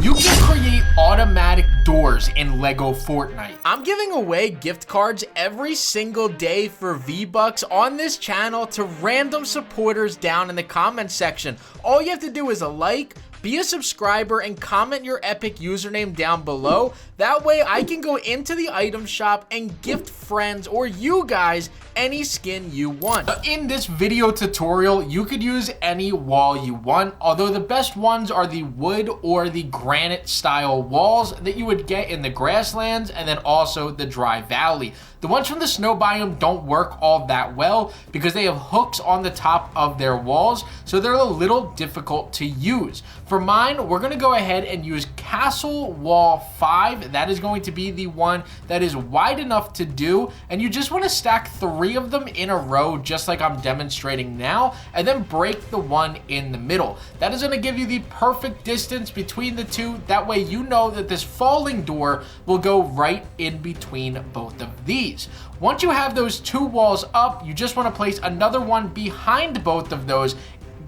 You can create automatic doors in Lego Fortnite. I'm giving away gift cards every single day for V-Bucks on this channel to random supporters down in the comment section. All you have to do is a like, be a subscriber, and comment your epic username down below. That way I can go into the item shop and gift friends or you guys any skin you want. In this video tutorial, you could use any wall you want, although the best ones are the wood or the granite style walls that you would get in the grasslands and then also the dry valley. The ones from the snow biome don't work all that well because they have hooks on the top of their walls, so they're a little difficult to use. For mine, we're going to go ahead and use Castle Wall 5. That is going to be the one that is wide enough to do, and you just want to stack 3 of them in a row just like I'm demonstrating now, and then break the one in the middle. That is going to give you the perfect distance between the two. That way you know that this falling door will go right in between both of these. Once you have those 2 walls up, you just want to place another one behind both of those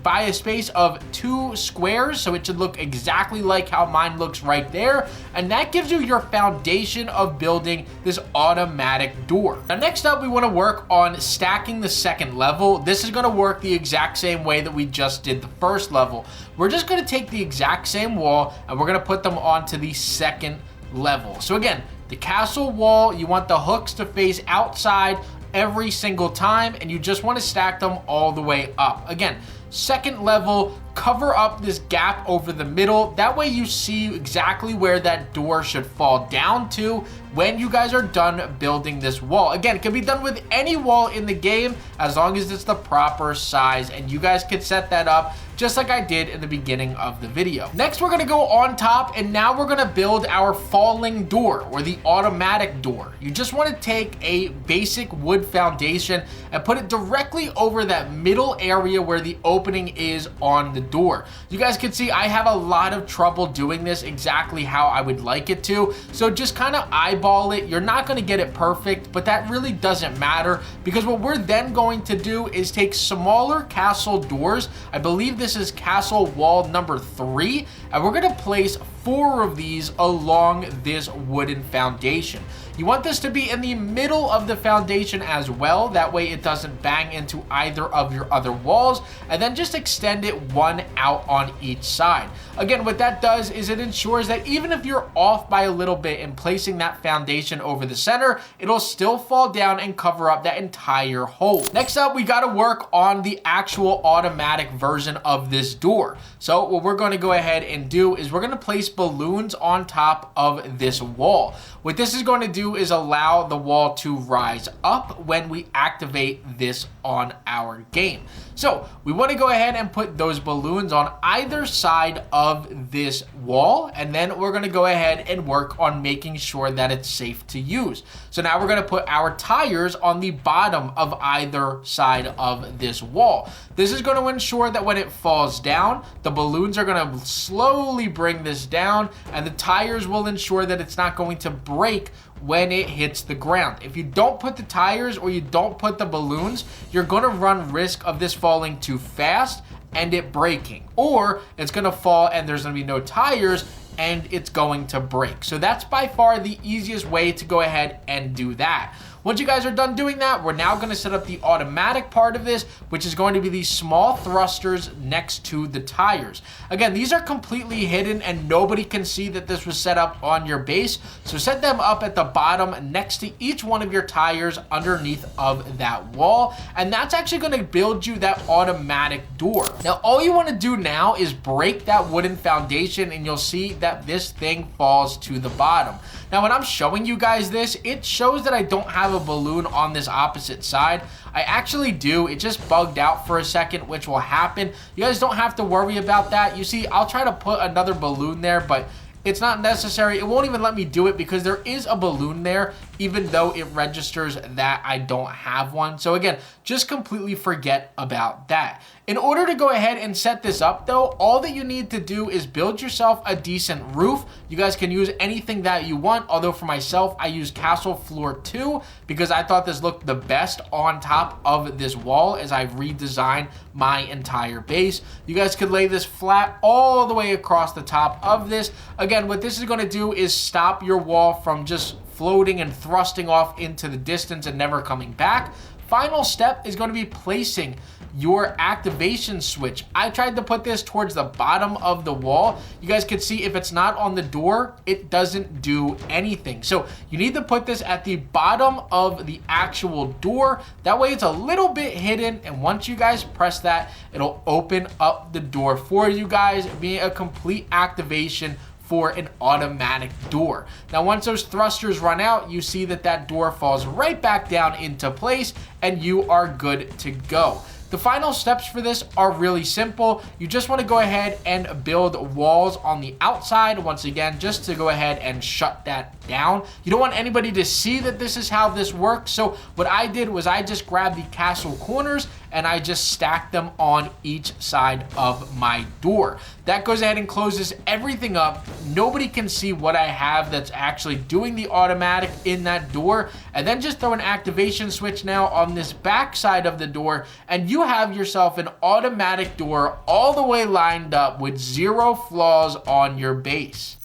by a space of 2 squares, so it should look exactly like how mine looks right there, and that gives you your foundation of building this automatic door. Now next up, we want to work on stacking the second level. This is going to work the exact same way that we just did the first level. We're just going to take the exact same wall and we're going to put them onto the second level. So again, the castle wall, you want the hooks to face outside every single time, and you just want to stack them all the way up. Again, second level, cover up this gap over the middle. That way you see exactly where that door should fall down to when you guys are done building this wall. Again, it can be done with any wall in the game as long as it's the proper size, and you guys can set that up just like I did in the beginning of the video. Next, we're gonna go on top, and now we're gonna build our falling door or the automatic door. You just wanna take a basic wood foundation and put it directly over that middle area where the opening is on the door. You guys can see I have a lot of trouble doing this exactly how I would like it to, so just kind of eyeball it. You're not going to get it perfect, but that really doesn't matter, because what we're then going to do is take smaller castle doors. I believe this is castle wall number 3, and we're going to place 4 of these along this wooden foundation. You want this to be in the middle of the foundation as well. That way it doesn't bang into either of your other walls, and then just extend it one out on each side. Again, what that does is it ensures that even if you're off by a little bit in placing that foundation over the center, it'll still fall down and cover up that entire hole. Next up, we got to work on the actual automatic version of this door. So what we're going to go ahead and do is we're going to place balloons on top of this wall. What this is going to do is allow the wall to rise up when we activate this on our game. So we want to go ahead and put those balloons on either side of this wall, and then we're going to go ahead and work on making sure that it's safe to use. So now we're going to put our tires on the bottom of either side of this wall. This is going to ensure that when it falls down, the balloons are going to slowly bring this down, and the tires will ensure that it's not going to break when it hits the ground. If you don't put the tires or you don't put the balloons, you're going to run risk of this falling too fast and it breaking, or it's going to fall and there's going to be no tires and it's going to break. So that's by far the easiest way to go ahead and do that. Once you guys are done doing that, we're now going to set up the automatic part of this, which is going to be these small thrusters next to the tires. Again, these are completely hidden and nobody can see that this was set up on your base. So set them up at the bottom next to each one of your tires underneath of that wall. And that's actually going to build you that automatic door. Now, all you want to do now is break that wooden foundation, and you'll see that this thing falls to the bottom. Now, when I'm showing you guys this, it shows that I don't have a balloon on this opposite side. I actually do. It just bugged out for a second, which will happen. You guys don't have to worry about that. You see, I'll try to put another balloon there, but it's not necessary. It won't even let me do it because there is a balloon there, even though it registers that I don't have one. So again, just completely forget about that. In order to go ahead and set this up though, all that you need to do is build yourself a decent roof. You guys can use anything that you want, although for myself, I use Castle Floor 2 because I thought this looked the best on top of this wall as I redesigned my entire base. You guys could lay this flat all the way across the top of this. Again, what this is going to do is stop your wall from just floating and thrusting off into the distance and never coming back. Final step is going to be placing your activation switch. I tried to put this towards the bottom of the wall. You guys can see if it's not on the door, it doesn't do anything. So you need to put this at the bottom of the actual door. That way it's a little bit hidden, and once you guys press that, it'll open up the door for you guys, being a complete activation for an automatic door. Now, once those thrusters run out, you see that that door falls right back down into place and you are good to go. The final steps for this are really simple. You just want to go ahead and build walls on the outside, once again, just to go ahead and shut that down. You don't want anybody to see that this is how this works. So what I did was I just grabbed the castle corners and I just stacked them on each side of my door. That goes ahead and closes everything up. Nobody can see what I have that's actually doing the automatic in that door. And then just throw an activation switch now on this back side of the door, and you have yourself an automatic door all the way lined up with zero flaws on your base.